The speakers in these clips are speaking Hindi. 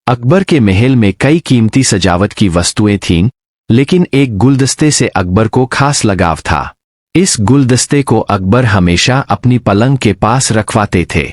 अकबर के महल में कई कीमती सजावट की वस्तुएं थीं, लेकिन एक गुलदस्ते से अकबर को खास लगाव था। इस गुलदस्ते को अकबर हमेशा अपनी पलंग के पास रखवाते थे।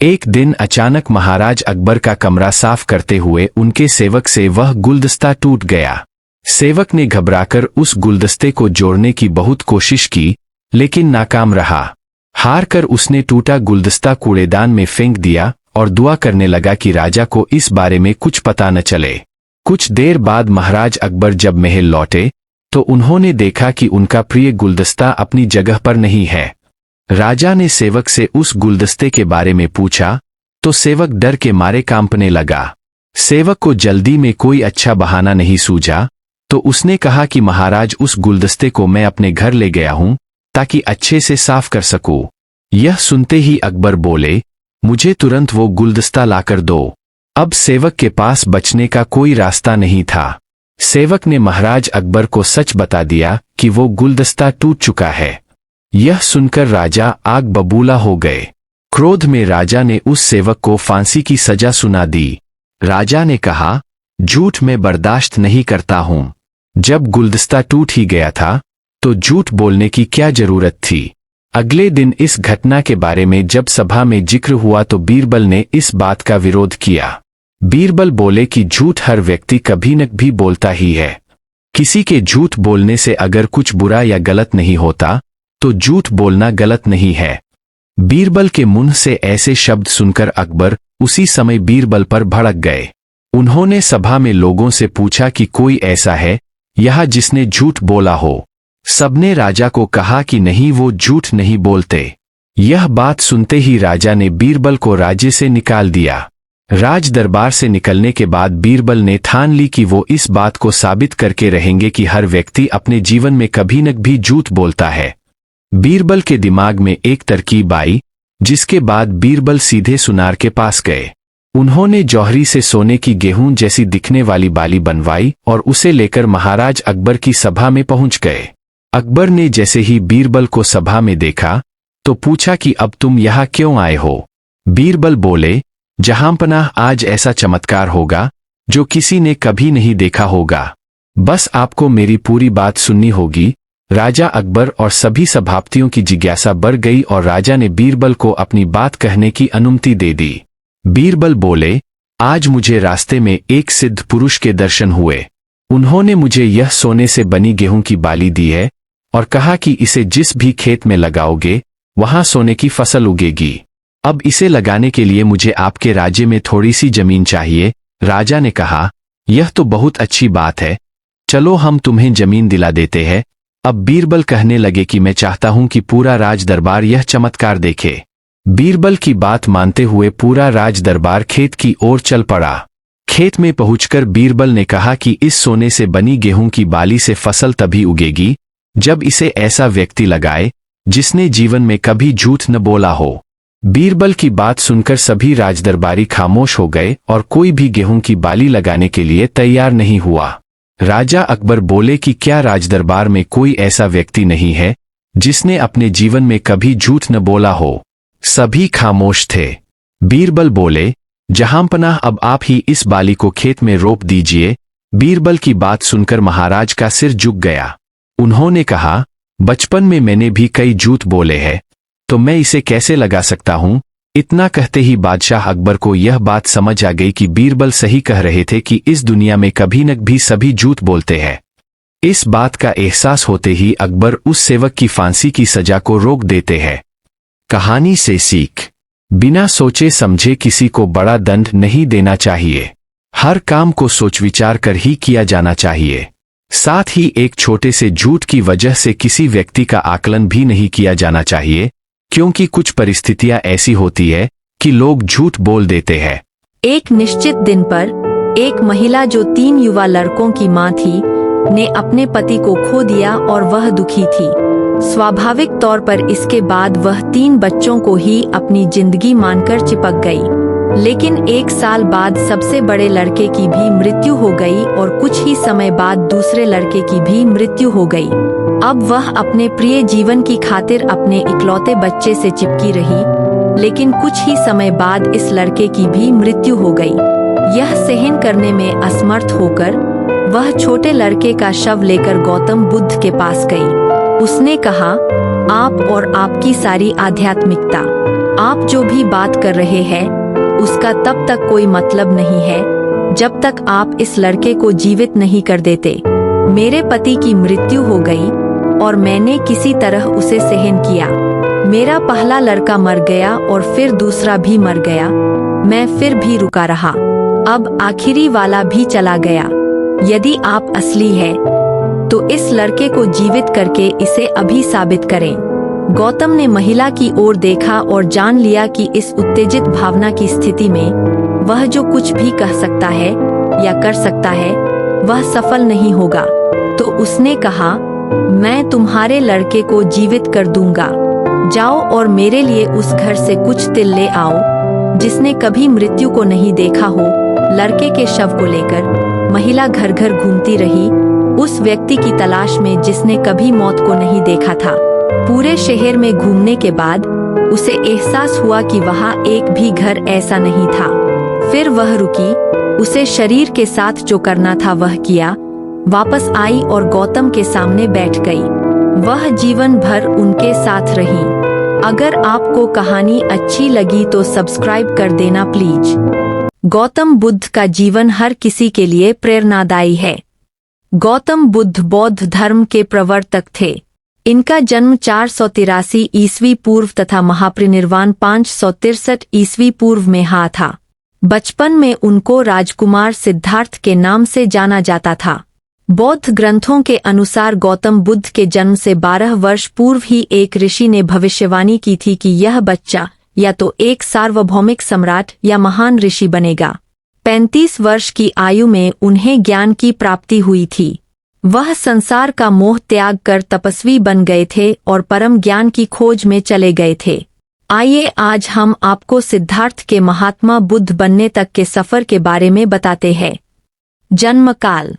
एक दिन अचानक महाराज अकबर का कमरा साफ करते हुए उनके सेवक से वह गुलदस्ता टूट गया। सेवक ने घबराकर उस गुलदस्ते को जोड़ने की बहुत कोशिश की, लेकिन नाकाम रहा। हार कर उसने टूटा गुलदस्ता कूड़ेदान में फेंक दिया और दुआ करने लगा कि राजा को इस बारे में कुछ पता न चले। कुछ देर बाद महाराज अकबर जब महल लौटे तो उन्होंने देखा कि उनका प्रिय गुलदस्ता अपनी जगह पर नहीं है। राजा ने सेवक से उस गुलदस्ते के बारे में पूछा तो सेवक डर के मारे कांपने लगा। सेवक को जल्दी में कोई अच्छा बहाना नहीं सूझा, तो उसने कहा कि महाराज, उस गुलदस्ते को मैं अपने घर ले गया हूं ताकि अच्छे से साफ कर सकूं। यह सुनते ही अकबर बोले, मुझे तुरंत वो गुलदस्ता लाकर दो। अब सेवक के पास बचने का कोई रास्ता नहीं था। सेवक ने महाराज अकबर को सच बता दिया कि वो गुलदस्ता टूट चुका है। यह सुनकर राजा आग बबूला हो गए। क्रोध में राजा ने उस सेवक को फांसी की सजा सुना दी। राजा ने कहा, झूठ मैं बर्दाश्त नहीं करता हूं। जब गुलदस्ता टूट ही गया था तो झूठ बोलने की क्या जरूरत थी। अगले दिन इस घटना के बारे में जब सभा में जिक्र हुआ तो बीरबल ने इस बात का विरोध किया। बीरबल बोले कि झूठ हर व्यक्ति कभी न कभी बोलता ही है। किसी के झूठ बोलने से अगर कुछ बुरा या गलत नहीं होता तो झूठ बोलना गलत नहीं है। बीरबल के मुंह से ऐसे शब्द सुनकर अकबर उसी समय बीरबल पर भड़क गए। उन्होंने सभा में लोगों से पूछा कि कोई ऐसा है यहाँ जिसने झूठ बोला हो। सबने राजा को कहा कि नहीं, वो झूठ नहीं बोलते। यह बात सुनते ही राजा ने बीरबल को राज्य से निकाल दिया। राज दरबार से निकलने के बाद बीरबल ने ठान ली कि वो इस बात को साबित करके रहेंगे कि हर व्यक्ति अपने जीवन में कभी न कभी झूठ बोलता है। बीरबल के दिमाग में एक तरकीब आई, जिसके बाद बीरबल सीधे सुनार के पास गए। उन्होंने जौहरी से सोने की गेहूं जैसी दिखने वाली बाली बनवाई और उसे लेकर महाराज अकबर की सभा में पहुंच गए। अकबर ने जैसे ही बीरबल को सभा में देखा तो पूछा कि अब तुम यहाँ क्यों आए हो। बीरबल बोले, जहांपनाह, आज ऐसा चमत्कार होगा जो किसी ने कभी नहीं देखा होगा। बस आपको मेरी पूरी बात सुननी होगी। राजा अकबर और सभी सभापतियों की जिज्ञासा बढ़ गई और राजा ने बीरबल को अपनी बात कहने की अनुमति दे दी। बीरबल बोले, आज मुझे रास्ते में एक सिद्ध पुरुष के दर्शन हुए। उन्होंने मुझे यह सोने से बनी गेहूं की बाली दी है और कहा कि इसे जिस भी खेत में लगाओगे वहां सोने की फसल उगेगी। अब इसे लगाने के लिए मुझे आपके राज्य में थोड़ी सी जमीन चाहिए। राजा ने कहा, यह तो बहुत अच्छी बात है, चलो हम तुम्हें जमीन दिला देते हैं। अब बीरबल कहने लगे कि मैं चाहता हूं कि पूरा राज दरबार यह चमत्कार देखे। बीरबल की बात मानते हुए पूरा राज दरबार खेत की ओर चल पड़ा। खेत में पहुंचकर बीरबल ने कहा कि इस सोने से बनी गेहूं की बाली से फसल तभी उगेगी जब इसे ऐसा व्यक्ति लगाए जिसने जीवन में कभी झूठ न बोला हो। बीरबल की बात सुनकर सभी राजदरबारी खामोश हो गए और कोई भी गेहूं की बाली लगाने के लिए तैयार नहीं हुआ। राजा अकबर बोले कि क्या राजदरबार में कोई ऐसा व्यक्ति नहीं है जिसने अपने जीवन में कभी झूठ न बोला हो। सभी खामोश थे। बीरबल बोले, जहांपनाह, अब आप ही इस बाली को खेत में रोप दीजिए। बीरबल की बात सुनकर महाराज का सिर झुक गया। उन्होंने कहा, बचपन में मैंने भी कई झूठ बोले हैं, तो मैं इसे कैसे लगा सकता हूं। इतना कहते ही बादशाह अकबर को यह बात समझ आ गई कि बीरबल सही कह रहे थे कि इस दुनिया में कभी न कभी सभी झूठ बोलते हैं। इस बात का एहसास होते ही अकबर उस सेवक की फांसी की सजा को रोक देते हैं। कहानी से सीख, बिना सोचे समझे किसी को बड़ा दंड नहीं देना चाहिए। हर काम को सोच विचार कर ही किया जाना चाहिए। साथ ही एक छोटे से झूठ की वजह से किसी व्यक्ति का आकलन भी नहीं किया जाना चाहिए, क्योंकि कुछ परिस्थितियां ऐसी होती है कि लोग झूठ बोल देते हैं। एक निश्चित दिन पर एक महिला जो 3 युवा लड़कों की मां थी ने अपने पति को खो दिया और वह दुखी थी। स्वाभाविक तौर पर इसके बाद वह 3 बच्चों को ही अपनी जिंदगी मानकर चिपक गई। लेकिन 1 साल बाद सबसे बड़े लड़के की भी मृत्यु हो गई और कुछ ही समय बाद दूसरे लड़के की भी मृत्यु हो गई। अब वह अपने प्रिय जीवन की खातिर अपने इकलौते बच्चे से चिपकी रही, लेकिन कुछ ही समय बाद इस लड़के की भी मृत्यु हो गई। यह सहन करने में असमर्थ होकर वह छोटे लड़के का शव लेकर गौतम बुद्ध के पास गई। उसने कहा, आप और आपकी सारी आध्यात्मिकता, आप जो भी बात कर रहे हैं उसका तब तक कोई मतलब नहीं है जब तक आप इस लड़के को जीवित नहीं कर देते। मेरे पति की मृत्यु हो गई और मैंने किसी तरह उसे सहन किया। मेरा पहला लड़का मर गया और फिर दूसरा भी मर गया। मैं फिर भी रुका रहा। अब आखिरी वाला भी चला गया। यदि आप असली है तो इस लड़के को जीवित करके इसे अभी साबित करें। गौतम ने महिला की ओर देखा और जान लिया कि इस उत्तेजित भावना की स्थिति में वह जो कुछ भी कह सकता है या कर सकता है वह सफल नहीं होगा। तो उसने कहा, मैं तुम्हारे लड़के को जीवित कर दूंगा। जाओ और मेरे लिए उस घर से कुछ तिल ले आओ जिसने कभी मृत्यु को नहीं देखा हो। लड़के के शव को लेकर महिला घर घर घूमती रही उस व्यक्ति की तलाश में जिसने कभी मौत को नहीं देखा था। पूरे शहर में घूमने के बाद उसे एहसास हुआ कि वहाँ एक भी घर ऐसा नहीं था। फिर वह रुकी, उसे शरीर के साथ जो करना था वह किया, वापस आई और गौतम के सामने बैठ गई। वह जीवन भर उनके साथ रही। अगर आपको कहानी अच्छी लगी तो सब्सक्राइब कर देना प्लीज। गौतम बुद्ध का जीवन हर किसी के लिए प्रेरणादायी है। गौतम बुद्ध बौद्ध धर्म के प्रवर्तक थे। इनका जन्म 483 ईस्वी पूर्व तथा महापरिनिर्वाण 563 ईस्वी पूर्व में हुआ था। बचपन में उनको राजकुमार सिद्धार्थ के नाम से जाना जाता था। बौद्ध ग्रंथों के अनुसार गौतम बुद्ध के जन्म से 12 वर्ष पूर्व ही एक ऋषि ने भविष्यवाणी की थी कि यह बच्चा या तो एक सार्वभौमिक सम्राट या महान ऋषि बनेगा। 35 वर्ष की आयु में उन्हें ज्ञान की प्राप्ति हुई थी। वह संसार का मोह त्याग कर तपस्वी बन गए थे और परम ज्ञान की खोज में चले गए थे। आइए आज हम आपको सिद्धार्थ के महात्मा बुद्ध बनने तक के सफर के बारे में बताते हैं। जन्म काल।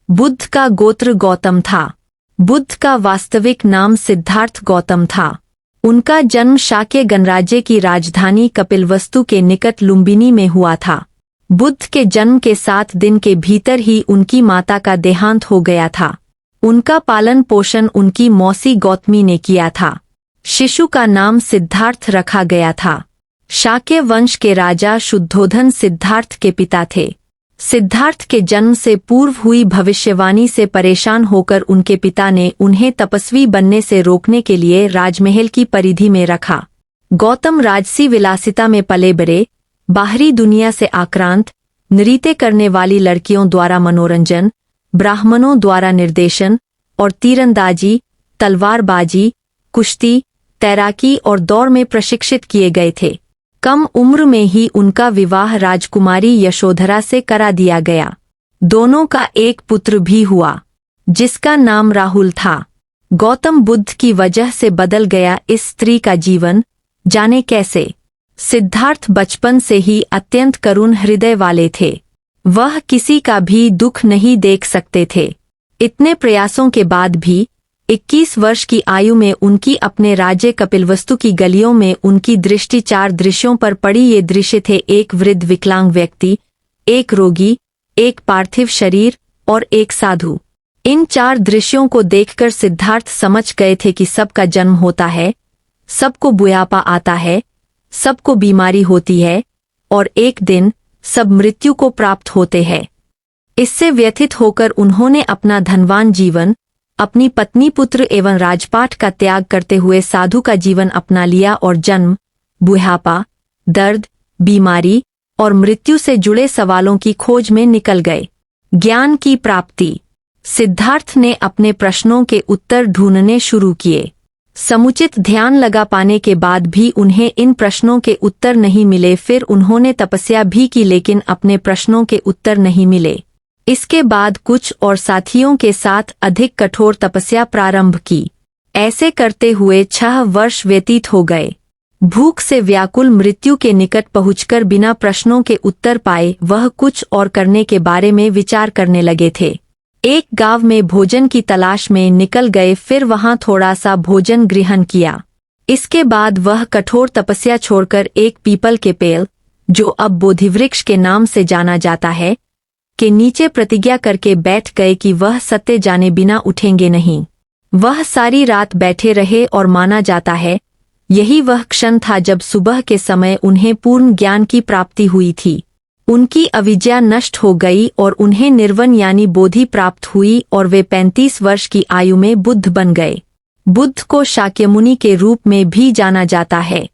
बुद्ध का गोत्र गौतम था। बुद्ध का वास्तविक नाम सिद्धार्थ गौतम था। उनका जन्म शाक्य गणराज्य की राजधानी कपिलवस्तु के निकट लुम्बिनी में हुआ था। बुद्ध के जन्म के 7 दिन के भीतर ही उनकी माता का देहांत हो गया था। उनका पालन पोषण उनकी मौसी गौतमी ने किया था। शिशु का नाम सिद्धार्थ रखा गया था। शाक्य वंश के राजा शुद्धोधन सिद्धार्थ के पिता थे। सिद्धार्थ के जन्म से पूर्व हुई भविष्यवाणी से परेशान होकर उनके पिता ने उन्हें तपस्वी बनने से रोकने के लिए राजमहल की परिधि में रखा। गौतम राजसी विलासिता में पले बड़े, बाहरी दुनिया से आक्रांत, नृत्य करने वाली लड़कियों द्वारा मनोरंजन, ब्राह्मणों द्वारा निर्देशन और तीरंदाजी, तलवारबाजी, कुश्ती, तैराकी और दौड़ में प्रशिक्षित किए गए थे। कम उम्र में ही उनका विवाह राजकुमारी यशोधरा से करा दिया गया। दोनों का एक पुत्र भी हुआ जिसका नाम राहुल था। गौतम बुद्ध की वजह से बदल गया इस स्त्री का जीवन, जाने कैसे। सिद्धार्थ बचपन से ही अत्यंत करुण हृदय वाले थे। वह किसी का भी दुख नहीं देख सकते थे। इतने प्रयासों के बाद भी 21 वर्ष की आयु में उनकी अपने राज्य कपिलवस्तु की गलियों में उनकी दृष्टि 4 दृश्यों पर पड़ी। ये दृश्य थे एक वृद्ध विकलांग व्यक्ति, एक रोगी, एक पार्थिव शरीर और एक साधु। इन 4 दृश्यों को देखकर सिद्धार्थ समझ गए थे कि सबका जन्म होता है, सबको बुढ़ापा आता है, सबको बीमारी होती है और एक दिन सब मृत्यु को प्राप्त होते हैं। इससे व्यथित होकर उन्होंने अपना धनवान जीवन, अपनी पत्नी, पुत्र एवं राजपाट का त्याग करते हुए साधु का जीवन अपना लिया और जन्म, बुढ़ापा, दर्द, बीमारी और मृत्यु से जुड़े सवालों की खोज में निकल गए। ज्ञान की प्राप्ति। सिद्धार्थ ने अपने प्रश्नों के उत्तर ढूंढने शुरू किए। समुचित ध्यान लगा पाने के बाद भी उन्हें इन प्रश्नों के उत्तर नहीं मिले। फिर उन्होंने तपस्या भी की लेकिन अपने प्रश्नों के उत्तर नहीं मिले। इसके बाद कुछ और साथियों के साथ अधिक कठोर तपस्या प्रारंभ की। ऐसे करते हुए 6 वर्ष व्यतीत हो गए। भूख से व्याकुल मृत्यु के निकट पहुंचकर बिना प्रश्नों के उत्तर पाए वह कुछ और करने के बारे में विचार करने लगे थे। एक गांव में भोजन की तलाश में निकल गए, फिर वहां थोड़ा सा भोजन ग्रहण किया। इसके बाद वह कठोर तपस्या छोड़कर एक पीपल के पेड़, जो अब बोधिवृक्ष के नाम से जाना जाता है, के नीचे प्रतिज्ञा करके बैठ गए कि वह सत्य जाने बिना उठेंगे नहीं। वह सारी रात बैठे रहे और माना जाता है यही वह क्षण था जब सुबह के समय उन्हें पूर्ण ज्ञान की प्राप्ति हुई थी। उनकी अविद्या नष्ट हो गई और उन्हें निर्वाण यानी बोधि प्राप्त हुई और वे 35 वर्ष की आयु में बुद्ध बन गए। बुद्ध को शाक्यमुनि के रूप में भी जाना जाता है।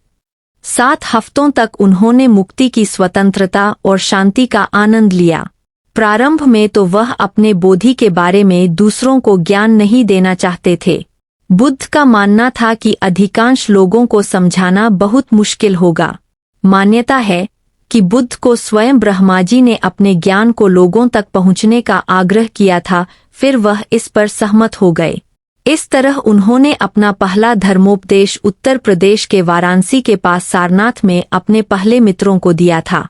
7 हफ्तों तक उन्होंने मुक्ति की स्वतंत्रता और शांति का आनंद लिया। प्रारंभ में तो वह अपने बोधि के बारे में दूसरों को ज्ञान नहीं देना चाहते थे। बुद्ध का मानना था कि अधिकांश लोगों को समझाना बहुत मुश्किल होगा। मान्यता है कि बुद्ध को स्वयं ब्रह्माजी ने अपने ज्ञान को लोगों तक पहुंचने का आग्रह किया था, फिर वह इस पर सहमत हो गए। इस तरह उन्होंने अपना पहला धर्मोपदेश उत्तर प्रदेश के वाराणसी के पास सारनाथ में अपने पहले मित्रों को दिया था।